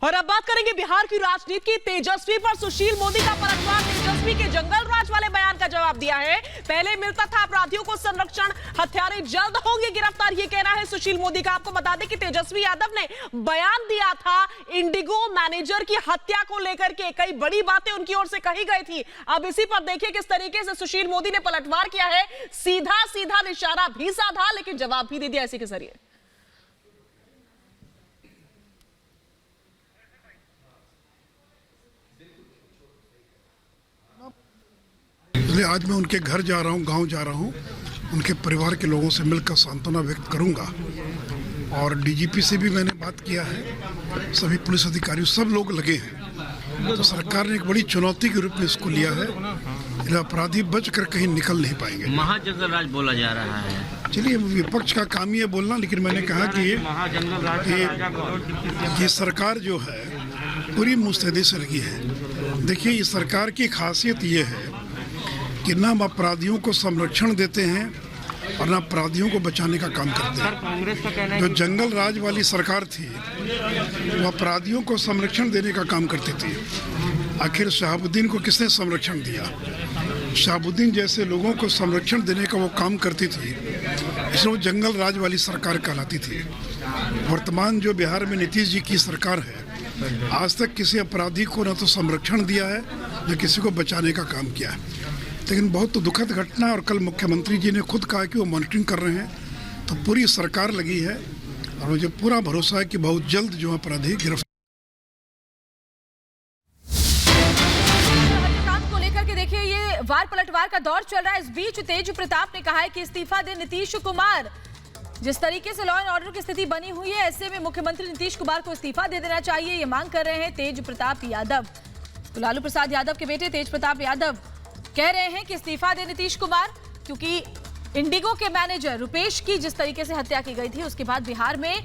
और अब बात करेंगे बिहार की राजनीति की। तेजस्वी पर सुशील मोदी का पलटवार। तेजस्वी के जंगल राज वाले बयान का जवाब दिया है। पहले मिलता था अपराधियों को संरक्षण, हत्यारे जल्द होंगे गिरफ्तार, ये कहना है सुशील मोदी का। आपको बता दें कि तेजस्वी यादव ने बयान दिया था इंडिगो मैनेजर की हत्या को लेकर के। कई बड़ी बातें उनकी ओर से कही गई थी। अब इसी पर देखिए किस तरीके से सुशील मोदी ने पलटवार किया है। सीधा सीधा निशाना भी साधा, लेकिन जवाब भी दे दिया इसी के जरिए। इसलिए आज मैं उनके घर जा रहा हूँ, गांव जा रहा हूँ, उनके परिवार के लोगों से मिलकर सांत्वना व्यक्त करूंगा। और डीजीपी से भी मैंने बात किया है, सभी पुलिस अधिकारी सब लोग लगे हैं। तो सरकार ने एक बड़ी चुनौती के रूप में इसको लिया है। अपराधी बच कर कहीं निकल नहीं पाएंगे। महाजंगल राज बोला जा रहा है। चलिए, विपक्ष का काम ही है बोलना, लेकिन मैंने कहा कि ये सरकार जो है पूरी मुस्तैदी से लगी है। देखिए, ये सरकार की खासियत ये है कि न अपराधियों को संरक्षण देते हैं और न अपराधियों को बचाने का काम करते हैं। कांग्रेस का कहना है जो जंगल राज वाली सरकार थी वो अपराधियों को संरक्षण देने का काम करती थी। आखिर शहाबुद्दीन को किसने संरक्षण दिया? शहाबुद्दीन जैसे लोगों को संरक्षण देने का वो काम करती थी, इसलिए वो जंगल राज वाली सरकार कहलाती थी। वर्तमान जो बिहार में नीतीश जी की सरकार है, आज तक किसी अपराधी को न तो संरक्षण दिया है न किसी को बचाने का काम किया है। लेकिन बहुत दुखद घटना, और कल मुख्यमंत्री जी ने खुद कहा कि वो मॉनिटरिंग कर रहे हैं। तो पूरी सरकार लगी है और मुझे पूरा भरोसा है कि बहुत जल्द जो अपराधी गिरफ्तार। को लेकर के देखिए, ये वार पलटवार का दौर चल रहा है। इस बीच तेज प्रताप ने कहा है कि इस्तीफा दे नीतीश कुमार। जिस तरीके से लॉ एंड ऑर्डर की स्थिति बनी हुई है, ऐसे में मुख्यमंत्री नीतीश कुमार को इस्तीफा दे देना चाहिए, ये मांग कर रहे हैं तेज प्रताप यादव। तो लालू प्रसाद यादव के बेटे तेज प्रताप यादव कह रहे हैं कि इस्तीफा दे नीतीश कुमार, क्योंकि इंडिगो के मैनेजर रुपेश की जिस तरीके से हत्या की गई थी, उसके बाद बिहार में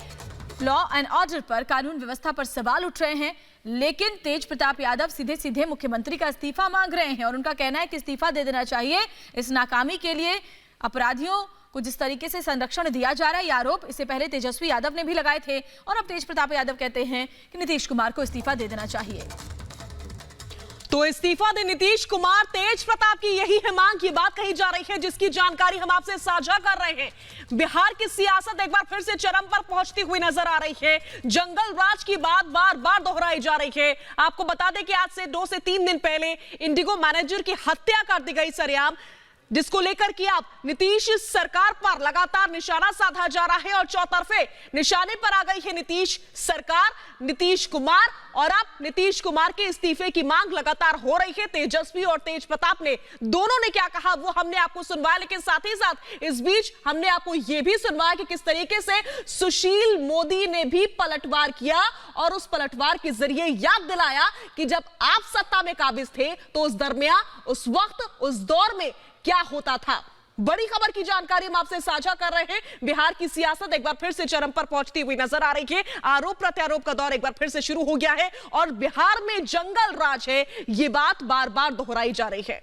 लॉ एंड ऑर्डर पर, कानून व्यवस्था पर सवाल उठ रहे हैं। लेकिन तेज प्रताप यादव सीधे सीधे मुख्यमंत्री का इस्तीफा मांग रहे हैं और उनका कहना है कि इस्तीफा दे देना चाहिए। इस नाकामी के लिए अपराधियों को जिस तरीके से संरक्षण दिया जा रहा है, ये आरोप इससे पहले तेजस्वी यादव ने भी लगाए थे। और अब तेज प्रताप यादव कहते हैं कि नीतीश कुमार को इस्तीफा दे देना चाहिए। तो इस्तीफा दे नीतीश कुमार, तेज प्रताप की यही है मांग। की बात कही जा रही है जिसकी जानकारी हम आपसे साझा कर रहे हैं। बिहार की सियासत एक बार फिर से चरम पर पहुंचती हुई नजर आ रही है। जंगल राज की बात बार बार दोहराई जा रही है। आपको बता दें कि आज से 2 से 3 दिन पहले इंडिगो मैनेजर की हत्या कर दी गई सरेआम, जिसको लेकर कि अब नीतीश सरकार पर लगातार निशाना साधा जा रहा है और चौतरफे निशाने पर आ गई है नीतीश सरकार, नीतीश कुमार। और अब नीतीश कुमार के इस्तीफे की मांग लगातार हो रही है। तेजस्वी और तेज प्रताप ने दोनों ने क्या कहा वो हमने आपको सुनवाया, लेकिन साथ ही साथ इस बीच हमने आपको यह भी सुनवाया कि किस तरीके से सुशील मोदी ने भी पलटवार किया और उस पलटवार के जरिए याद दिलाया कि जब आप सत्ता में काबिज थे तो उस दरमियान, उस वक्त, उस दौर में क्या होता था। बड़ी खबर की जानकारी हम आपसे साझा कर रहे हैं। बिहार की सियासत एक बार फिर से चरम पर पहुंचती हुई नजर आ रही है। आरोप प्रत्यारोप का दौर एक बार फिर से शुरू हो गया है और बिहार में जंगल राज है, ये बात बार बार दोहराई जा रही है।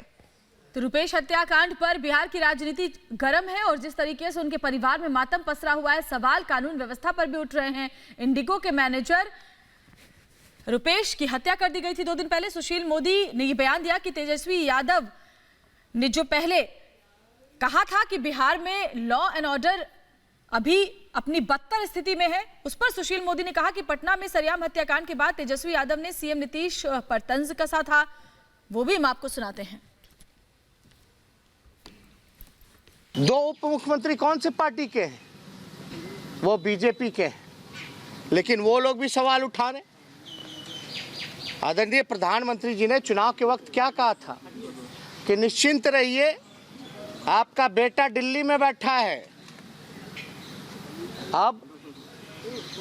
तो रुपेश हत्याकांड पर बिहार की राजनीति गर्म है और जिस तरीके से उनके परिवार में मातम पसरा हुआ है, सवाल कानून व्यवस्था पर भी उठ रहे हैं। इंडिगो के मैनेजर रुपेश की हत्या कर दी गई थी 2 दिन पहले। सुशील मोदी ने यह बयान दिया कि तेजस्वी यादव ने जो पहले कहा था कि बिहार में लॉ एंड ऑर्डर अभी अपनी बदतर स्थिति में है, उस पर सुशील मोदी ने कहा कि पटना में सरेआम हत्याकांड के बाद तेजस्वी यादव ने सीएम नीतीश पर तंज कसा था। वो भी हम आपको सुनाते हैं। 2 उप मुख्यमंत्री कौन से पार्टी के हैं? वो बीजेपी के हैं, लेकिन वो लोग भी सवाल उठा रहे। आदरणीय प्रधानमंत्री जी ने चुनाव के वक्त क्या कहा था कि निश्चिंत रहिए, आपका बेटा दिल्ली में बैठा है। अब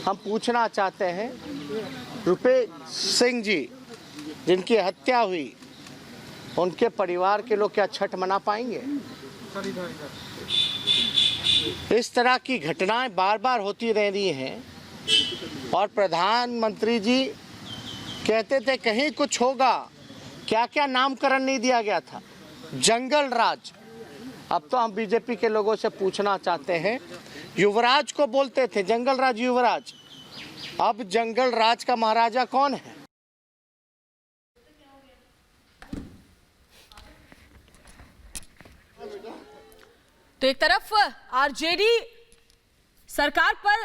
हम पूछना चाहते हैं, रुपेश सिंह जी जिनकी हत्या हुई, उनके परिवार के लोग क्या छठ मना पाएंगे? इस तरह की घटनाएं बार बार होती रह रही हैं और प्रधानमंत्री जी कहते थे कहीं कुछ होगा। क्या क्या नामकरण नहीं दिया गया था? जंगल राज। अब तो हम बीजेपी के लोगों से पूछना चाहते हैं, युवराज को बोलते थे जंगल राज युवराज, अब जंगल राज का महाराजा कौन है? तो एक तरफ आरजेडी सरकार पर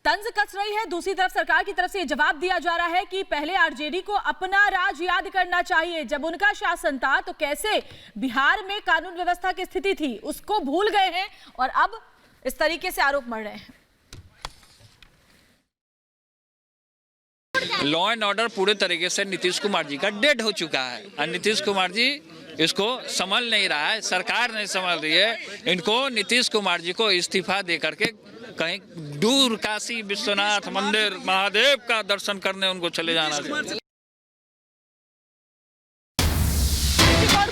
तंज कस रही है, दूसरी तरफ सरकार की तरफ से यह जवाब दिया जा रहा है कि पहले आरजेडी को अपना राज याद करना चाहिए। जब उनका शासन था तो कैसे बिहार में कानून व्यवस्था की स्थिति थी उसको भूल गए हैं और अब इस तरीके से आरोप मढ़ रहे हैं। लॉ एंड ऑर्डर पूरे तरीके से नीतीश कुमार जी का डेड हो चुका है और नीतीश कुमार जी इसको संभाल नहीं रहा है, सरकार नहीं संभाल रही है। इनको नीतीश कुमार जी को इस्तीफा दे करके कहीं दूर काशी विश्वनाथ मंदिर महादेव का दर्शन करने उनको चले जाना चाहिए।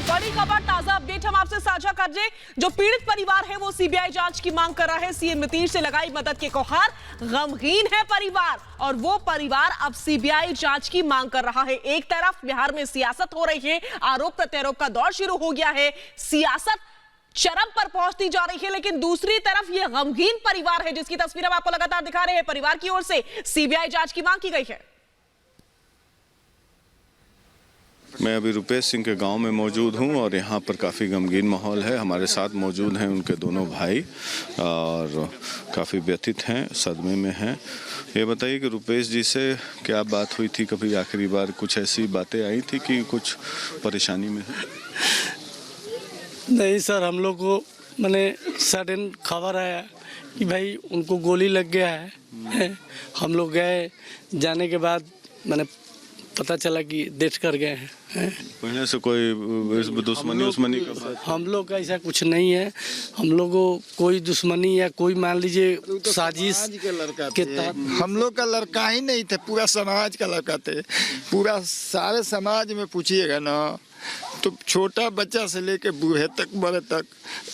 बड़ी खबर, ताजा अपडेट हम आपसे साझा कर दें। जो पीड़ित परिवार है वो सीबीआई जांच की मांग कर रहा है। सीएम नीतीश से लगाई मदद के गुहार, गमगीन है परिवार और वो परिवार अब सीबीआई जांच की मांग कर रहा है। एक तरफ बिहार में सियासत हो रही है, आरोप प्रत्यारोप का दौर शुरू हो गया है, सियासत चरम पर पहुंचती जा रही है, लेकिन दूसरी तरफ ये गमगीन परिवार है जिसकी तस्वीर हम आपको लगातार दिखा रहे हैं। परिवार की ओर से सीबीआई जांच की मांग की गई है। मैं अभी रुपेश सिंह के गांव में मौजूद हूं और यहां पर काफ़ी गमगीन माहौल है। हमारे साथ मौजूद हैं उनके दोनों भाई और काफ़ी व्यथित हैं, सदमे में हैं। ये बताइए कि रुपेश जी से क्या बात हुई थी? कभी आखिरी बार कुछ ऐसी बातें आई थी कि कुछ परेशानी में है? नहीं सर, हम लोग को मैंने सडन खबर आया कि भाई उनको गोली लग गया है। हम लोग गए, जाने के बाद मैंने पता चला कि डेथ कर गए हैं। पहले से कोई दुश्मनी का बात? हम लोग का ऐसा कुछ नहीं है। हम लोग को कोई दुश्मनी या कोई मान लीजिए साजिश के लड़का के थे। तहत हम लोग का लड़का ही नहीं थे, पूरा समाज का लड़का थे। पूरा सारे समाज में पूछिएगा ना तो छोटा बच्चा से लेके बूढ़े तक बड़े तक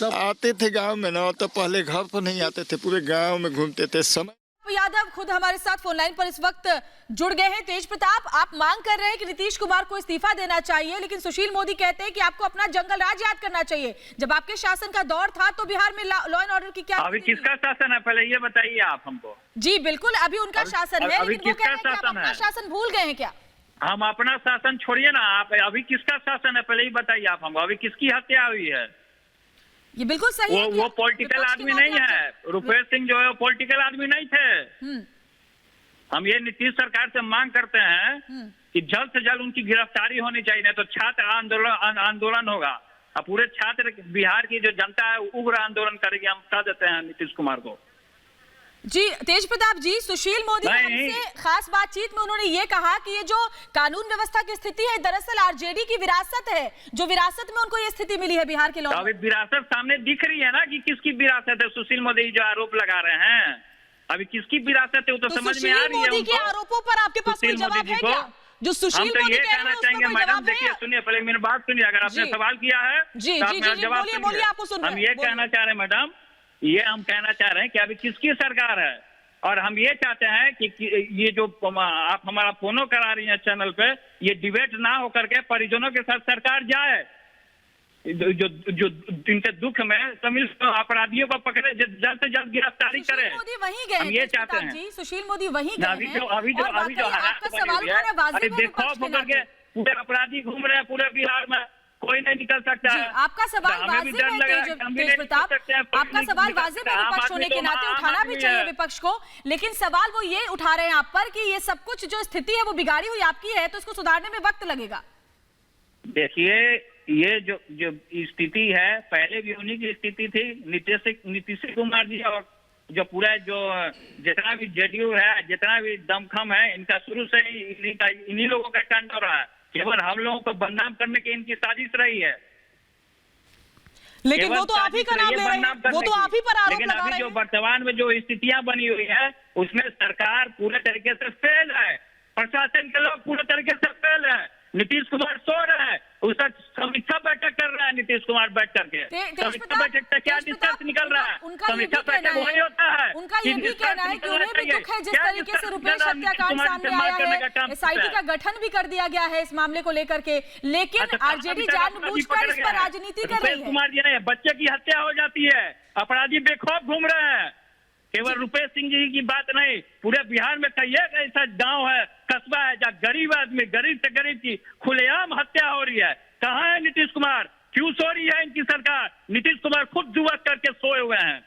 आते थे गांव में ना, तो पहले घर पर नहीं आते थे, पूरे गांव में घूमते थे। समय यादव खुद हमारे साथ फोन लाइन पर इस वक्त जुड़ गए हैं। तेज प्रताप, आप मांग कर रहे हैं कि नीतीश कुमार को इस्तीफा देना चाहिए, लेकिन सुशील मोदी कहते हैं कि आपको अपना जंगल राज याद करना चाहिए। जब आपके शासन का दौर था तो बिहार में लॉ एंड ऑर्डर की क्या अभी किसका शासन है, पहले ये बताइए आप हमको। जी बिल्कुल, अभी उनका शासन है, लेकिन वो कह रहे हैं कि आप अपना शासन भूल गए हैं क्या? हम अपना शासन छोड़िए ना, आप अभी किसका शासन है पहले ही बताइए आप हमको। अभी किसकी हत्या हुई है? ये बिल्कुल सही है। वो पॉलिटिकल आदमी नहीं है। रुपेश सिंह जो है वो पॉलिटिकल आदमी नहीं थे। हम ये नीतीश सरकार से मांग करते हैं कि जल्द से जल्द उनकी गिरफ्तारी होनी चाहिए, नहीं तो छात्र आंदोलन होगा और पूरे छात्र बिहार की जो जनता है उग्र आंदोलन करेगी। हम कह देते हैं नीतीश कुमार को। जी तेज प्रताप जी, सुशील मोदी हमसे खास बातचीत में उन्होंने ये कहा कि ये जो कानून व्यवस्था की स्थिति है दरअसल आरजेडी की विरासत है, जो विरासत में उनको ये स्थिति मिली है बिहार के लोगों। अभी विरासत सामने दिख रही है ना कि किसकी विरासत है। सुशील मोदी जो आरोप लगा रहे हैं, अभी किसकी विरासत है वो तो समझ में आ रही है। मोदी के आरोपों पर आपके पास कोई जवाब है क्या? जो सुशील मोदी कह रहे हैं उसमें कोई जवाब है? देखिए सुनिए, पहले मेरी बात सुनिए। अगर आपने सवाल किया है जी जी जी बोलिए, आपको सुन रहे हैं। हम ये कहना चाह रहे हैं मैडम, ये हम कहना चाह रहे हैं कि अभी किसकी सरकार है, और हम ये चाहते हैं कि ये जो आप हमारा फोनो करा रही हैं चैनल पे, ये डिबेट ना हो करके परिजनों के साथ सरकार जाए, जो जो इनके दुख में तमिल अपराधियों को पकड़े, जल्द से जल्द गिरफ्तारी करे। मोदी वहीं गए, हम ये चाहते हैं जी सुशील मोदी वहीं गए अभी जो आपका सवाल बेखौफ होकर के पूरे अपराधी घूम रहे हैं पूरे बिहार में, कोई नहीं निकल सकता है। आपका सवाल वाजिब है तेज प्रताप, आपका सवाल वाजिब है विपक्ष होने के नाते, उठाना भी चाहिए विपक्ष को, लेकिन सवाल वो ये उठा रहे हैं आप पर कि ये सब कुछ जो स्थिति है वो बिगाड़ी हुई आपकी है, तो इसको सुधारने में वक्त लगेगा। देखिए ये जो स्थिति है पहले भी उन्हीं की स्थिति थी। नीतीश कुमार जी और जो पूरा जो जितना भी जेडीयू है, जितना भी दमखम है, इनका शुरू से ही इन्हीं लोगों का स्टैंड हो रहा है। केवल हम लोगों को बदनाम करने की इनकी साजिश रही है। लेकिन वो तो आप ही का नाम ले रहे हैं, वो तो आप ही पर आरोप लगा रहे हैं। लेकिन अभी जो वर्तमान में जो स्थितियां बनी हुई है उसमें सरकार पूरे तरीके से फेल है, प्रशासन के लोग पूरे तरीके से फेल है। नीतीश कुमार सो रहे हैं, उसका समीक्षा बैठक कर रहा है नीतीश कुमार बैठ करके। समीक्षा बैठक से क्या निष्कर्ष निकल रहा है? समीक्षा बैठक वही होता है। उनका ये भी कहना है कि उन्हें भी दुख है जिस तरीके से रुपेश हत्याकांड सामने आया है, एसआईटी का गठन भी कर दिया गया है इस मामले को लेकर के, लेकिन आरजेडी जानबूझकर इस पर राजनीति कर रही है। कुमार जी नहीं, बच्चे की हत्या हो जाती है, अपराधी बेखौफ घूम रहे हैं, केवल रुपेश सिंह जी की बात नहीं, पूरे बिहार में कई एक ऐसा गांव है, कस्बा है, जहाँ गरीब आदमी, गरीब से गरीब की खुलेआम हत्या हो रही है। कहाँ है नीतीश कुमार? क्यों सो रही है इनकी सरकार? नीतीश कुमार खुद जुआ करके सोए हुए हैं।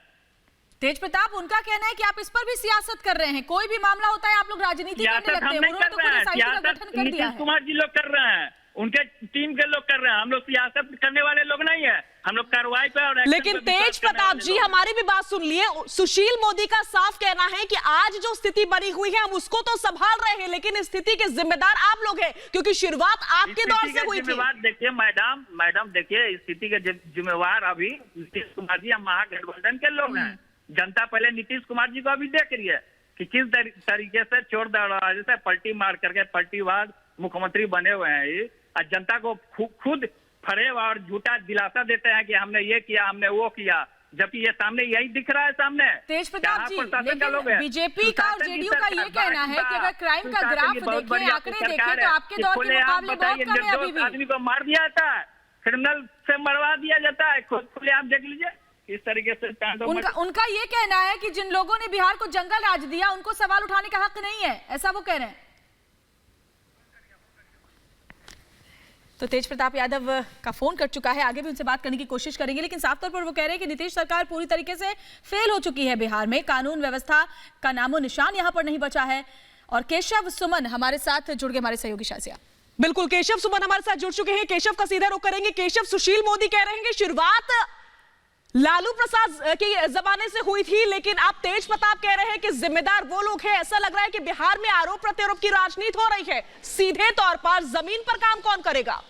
तेज प्रताप, उनका कहना है कि आप इस पर भी सियासत कर रहे हैं, कोई भी मामला होता है आप लोग राजनीति करने लगते हैं। उन्होंने तो पूरे साइड का गठन कर दिया है। नीतीश कुमार जी लोग कर रहे हैं, उनके टीम के लोग कर रहे हैं, हम लोग सियासत करने वाले लोग नहीं है, हम लोग कार्रवाई पे और लेकिन तेज प्रताप जी हमारी भी बात सुन लिए। सुशील मोदी का साफ कहना है कि आज जो स्थिति बनी हुई है हम उसको तो संभाल रहे हैं, लेकिन इस स्थिति के जिम्मेदार आप लोग हैं, क्योंकि शुरुआत आपके दौर से हुई थी। देखिए मैडम देखिए, स्थिति के जिम्मेवार अभी नीतीश कुमार जी, हम महागठबंधन के लोग हैं। जनता पहले नीतीश कुमार जी को अभी देख रही है कि किस तरीके से चोर दरवाजे से पलटी मार करके पलटीवाद मुख्यमंत्री बने हुए हैं। और जनता को खुद फरेब और झूठा दिलासा देते हैं कि हमने ये किया, हमने वो किया, जबकि ये सामने यही दिख रहा है सामने। तेज प्रताप जी, लेकिन बीजेपी का और जेडीयू का ये कहना है कि अगर क्राइम का ग्राफ देखें, आंकड़े देखें, तो आपके दौर के मुकाबले बहुत कम है अभी भी। आदमी को मार दिया जाता है, क्रिमिनल से मरवा दिया जाता है, खुलेआम देख लीजिए इस तरीके से। उनका ये कहना है कि जिन लोगों ने बिहार को जंगल राज दिया उनको सवाल उठाने का हक नहीं है, ऐसा वो कह रहे हैं। तो तेज प्रताप यादव का फोन कट चुका है, आगे भी उनसे बात करने की कोशिश करेंगे, लेकिन साफ तौर पर वो कह रहे हैं कि नीतीश सरकार पूरी तरीके से फेल हो चुकी है बिहार में, कानून व्यवस्था का नामो निशान यहां पर नहीं बचा है। और केशव सुमन हमारे साथ जुड़ गए, हमारे सहयोगी शाजिया। बिल्कुल, केशव सुमन हमारे साथ जुड़ चुके हैं। केशव का सीधा रुख करेंगे। केशव, सुशील मोदी कह रहे हैं कि शुरुआत लालू प्रसाद के जमाने से हुई थी, लेकिन आप तेज प्रताप कह रहे हैं कि जिम्मेदार वो लोग हैं। ऐसा लग रहा है कि बिहार में आरोप प्रत्यारोप की राजनीति हो रही है। सीधे तौर पर जमीन पर काम कौन करेगा?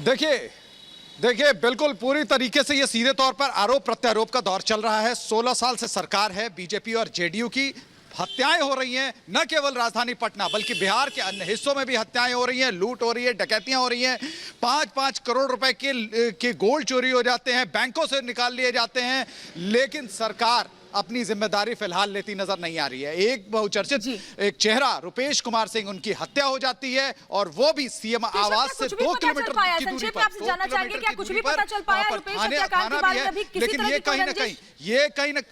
देखिए बिल्कुल पूरी तरीके से ये सीधे तौर पर आरोप प्रत्यारोप का दौर चल रहा है। 16 साल से सरकार है बीजेपी और जेडीयू की। हत्याएं हो रही हैं, न केवल राजधानी पटना बल्कि बिहार के अन्य हिस्सों में भी हत्याएं हो रही हैं, लूट हो रही है, डकैतियां हो रही हैं। 5-5 करोड़ रुपए के गोल्ड चोरी हो जाते हैं, बैंकों से निकाल लिए जाते हैं, लेकिन सरकार अपनी जिम्मेदारी फिलहाल लेती नजर नहीं आ रही है। एक बहुचर्चित एक चेहरा रुपेश कुमार सिंह, उनकी हत्या हो जाती है और वो भी सीएम आवास से 2 किलोमीटर की दूरी पर। थाना भी है, लेकिन ये कहीं ना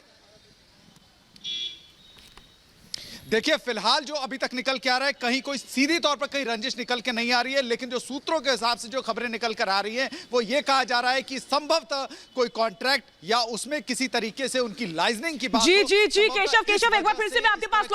देखिए फिलहाल जो अभी तक निकल के आ रहा है, कहीं कोई सीधी तौर पर कहीं रंजिश निकल के नहीं आ रही है, लेकिन जो सूत्रों के हिसाब से जो खबरें निकल कर आ रही हैं वो ये कहा जा रहा है कि संभवतः कोई कॉन्ट्रैक्ट या उसमें किसी तरीके से उनकी लाइजनिंग की बात। जी केशव, एक बार फिर से मैं आपके पास